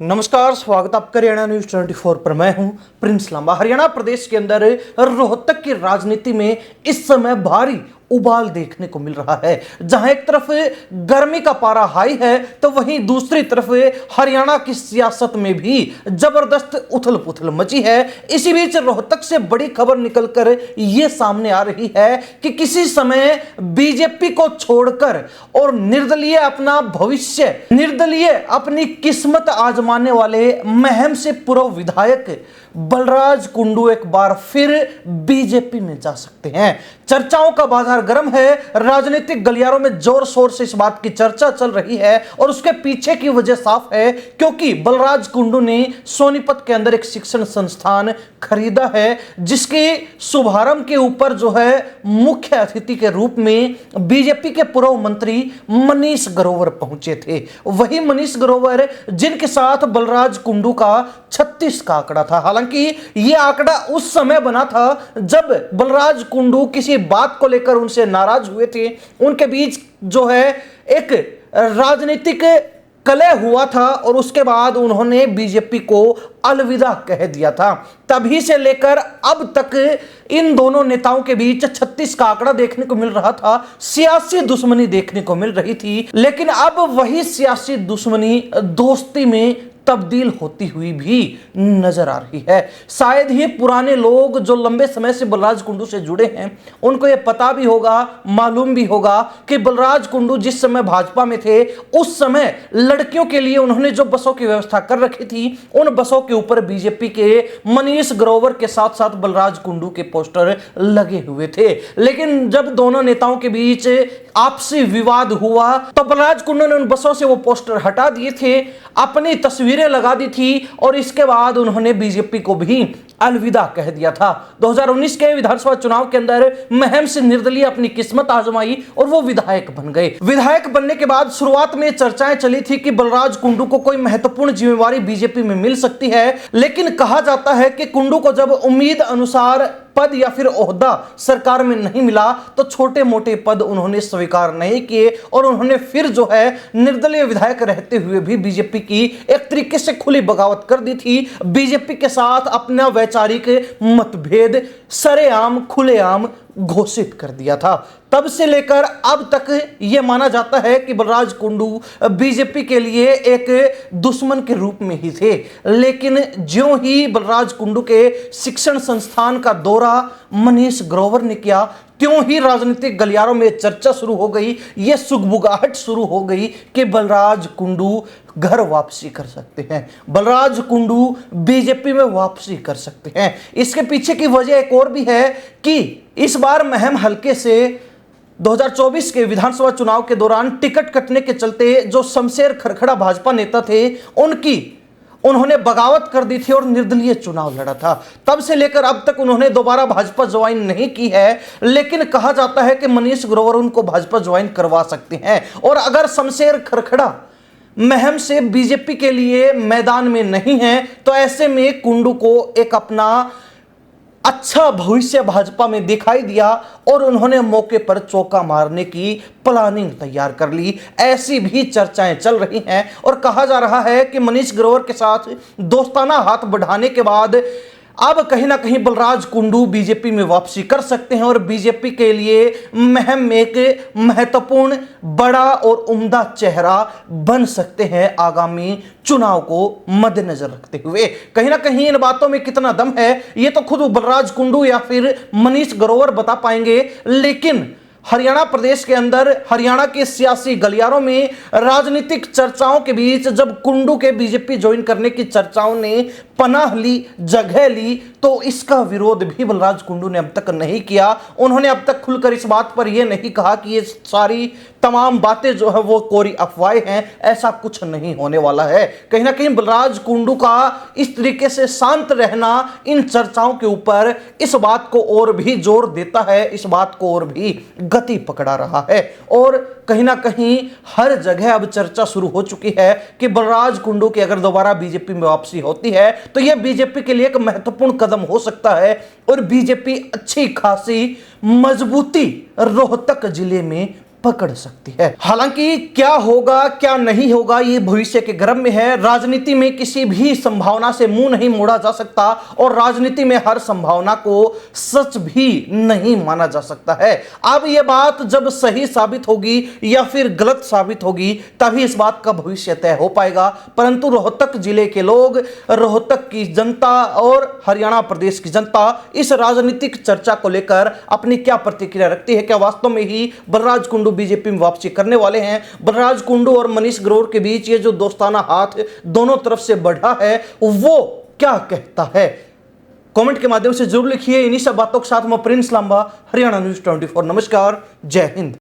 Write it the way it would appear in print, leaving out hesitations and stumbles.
नमस्कार, स्वागत आपका हरियाणा न्यूज 24 पर। मैं हूं प्रिंस लांबा। हरियाणा प्रदेश के अंदर रोहतक की राजनीति में इस समय भारी उबाल देखने को मिल रहा है। जहां एक तरफ गर्मी का पारा हाई है तो वहीं दूसरी तरफ हरियाणा की सियासत में भी जबरदस्त उथल पुथल मची है। इसी बीच रोहतक से बड़ी खबर निकलकर यह सामने आ रही है कि किसी समय बीजेपी को छोड़कर और निर्दलीय अपना भविष्य, निर्दलीय अपनी किस्मत आजमाने वाले महम से पूर्व विधायक बलराज कुंडू एक बार फिर बीजेपी में जा सकते हैं। चर्चाओं का बाजार गर्म है। राजनीतिक गलियारों में जोर शोर से इस बात की चर्चा चल रही है और उसके पीछे की वजह साफ है, क्योंकि बलराज कुंडू ने सोनीपत के अंदर एक शिक्षण संस्थान खरीदा है, जिसके शुभारंभ के ऊपर जो है मुख्य अतिथि के रूप में बीजेपी के पूर्व मंत्री मनीष ग्रोवर पहुंचे थे। वही मनीष ग्रोवर जिनके साथ बलराज कुंडू का 36 का आंकड़ा था। हालांकि यह आंकड़ा उस समय बना था जब बलराज कुंडू किसी बात को लेकर उनसे नाराज हुए थे। उनके बीच जो है एक राजनीतिक कलह हुआ था और उसके बाद उन्होंने बीजेपी को अलविदा कह दिया था। तभी से लेकर अब तक इन दोनों नेताओं के बीच 36 का आंकड़ा देखने को मिल रहा था। सियासी दुश्मनी देखने को मिल रही थी, लेकिन अब वही सियासी दुश्मनी दोस्ती में तब्दील होती हुई भी नजर आ रही है। शायद ही पुराने लोग जो लंबे समय से बलराज कुंडू से जुड़े हैं उनको यह पता भी होगा, मालूम भी होगा कि बलराज कुंडू जिस समय भाजपा में थे उस समय लड़कियों के लिए उन्होंने जो बसों की व्यवस्था कर रखी थी, उन बसों के ऊपर बीजेपी के मनीष ग्रोवर के साथ साथ बलराज कुंडू के पोस्टर लगे हुए थे। लेकिन जब दोनों नेताओं के बीच आपसी विवाद हुआ तो बलराज कुंडू ने उन बसों से वो पोस्टर हटा दिए थे, अपनी तस्वीरें लगा दी थी और इसके बाद उन्होंने बीजेपी को भी अलविदा कह दिया था। 2019 के विधानसभा चुनाव के अंदर महम से निर्दलीय अपनी किस्मत आजमाई और वो विधायक बन गए। विधायक बनने के बाद शुरुआत में चर्चाएं चली थी कि बलराज कुंडू को कोई महत्वपूर्ण जिम्मेवारी बीजेपी में मिल सकती है, लेकिन कहा जाता है कि कुंडू को जब उम्मीद अनुसार पद या फिर ओहदा सरकार में नहीं मिला तो छोटे मोटे पद उन्होंने स्वीकार नहीं किए और उन्होंने फिर जो है निर्दलीय विधायक रहते हुए भी बीजेपी की एक तरीके से खुली बगावत कर दी थी। बीजेपी के साथ अपना वैचारिक मतभेद सरेआम खुलेआम घोषित कर दिया था। तब से लेकर अब तक यह माना जाता है कि बलराज कुंडू बीजेपी के लिए एक दुश्मन के रूप में ही थे। लेकिन ज्यों ही बलराज कुंडू के शिक्षण संस्थान का दौरा मनीष ग्रोवर ने किया, त्यों ही राजनीतिक गलियारों में चर्चा शुरू हो गई, यह सुगबुगाहट शुरू हो गई कि बलराज कुंडू घर वापसी कर सकते हैं, बलराज कुंडू बीजेपी में वापसी कर सकते हैं। इसके पीछे की वजह एक और भी है कि इस बार महम हलके से 2024 के विधानसभा चुनाव के दौरान टिकट कटने के चलते जो शमशेर खरखड़ा भाजपा नेता थे उन्होंने बगावत कर दी थी और निर्दलीय चुनाव लड़ा था। तब से लेकर अब तक उन्होंने दोबारा भाजपा ज्वाइन नहीं की है, लेकिन कहा जाता है कि मनीष ग्रोवर उनको भाजपा ज्वाइन करवा सकते हैं। और अगर शमशेर खरखड़ा महम से बीजेपी के लिए मैदान में नहीं है तो ऐसे में कुंडू को एक अपना अच्छा भविष्य भाजपा में दिखाई दिया और उन्होंने मौके पर चौका मारने की प्लानिंग तैयार कर ली। ऐसी भी चर्चाएं चल रही हैं और कहा जा रहा है कि मनीष ग्रोवर के साथ दोस्ताना हाथ बढ़ाने के बाद अब कहीं ना कहीं बलराज कुंडू बीजेपी में वापसी कर सकते हैं और बीजेपी के लिए महम में एक महत्वपूर्ण बड़ा और उम्दा चेहरा बन सकते हैं आगामी चुनाव को मद्देनजर रखते हुए। कहीं ना कहीं इन बातों में कितना दम है ये तो खुद बलराज कुंडू या फिर मनीष ग्रोवर बता पाएंगे, लेकिन हरियाणा प्रदेश के अंदर हरियाणा के सियासी गलियारों में राजनीतिक चर्चाओं के बीच जब कुंडू के बीजेपी ज्वाइन करने की चर्चाओं ने पनाह ली, जगह ली, तो इसका विरोध भी बलराज कुंडू ने अब तक नहीं किया। उन्होंने अब तक खुलकर इस बात पर यह नहीं कहा कि ये सारी तमाम बातें जो है वो कोरी अफवाहें हैं, ऐसा कुछ नहीं होने वाला है। कहीं ना कहीं बलराज कुंडू का इस तरीके से शांत रहना इन चर्चाओं के ऊपर इस बात को और भी जोर देता है, इस बात को और भी गति पकड़ा रहा है। और कहीं ना कहीं हर जगह अब चर्चा शुरू हो चुकी है कि बलराज कुंडू की अगर दोबारा बीजेपी में वापसी होती है तो यह बीजेपी के लिए एक महत्वपूर्ण कदम हो सकता है और बीजेपी अच्छी खासी मजबूती रोहतक जिले में पकड़ सकती है। हालांकि क्या होगा क्या नहीं होगा ये भविष्य के गर्भ में है। राजनीति में किसी भी संभावना से मुंह नहीं मोड़ा जा सकता और राजनीति में हर संभावना को सच भी नहीं माना जा सकता है। अब यह बात जब सही साबित होगी या फिर गलत साबित होगी तभी इस बात का भविष्य तय हो पाएगा। परंतु रोहतक जिले के लोग, रोहतक की जनता और हरियाणा प्रदेश की जनता इस राजनीतिक चर्चा को लेकर अपनी क्या प्रतिक्रिया रखती है? क्या वास्तव में ही बलराज कुंडू बीजेपी में वापसी करने वाले हैं? बलराज कुंडू और मनीष ग्रोवर के बीच ये जो दोस्ताना हाथ दोनों तरफ से बढ़ा है वो क्या कहता है? कमेंट के माध्यम से जरूर लिखिए। इन्हीं सब बातों के साथ मैं प्रिंस लांबा, हरियाणा न्यूज़ 24। नमस्कार, जय हिंद।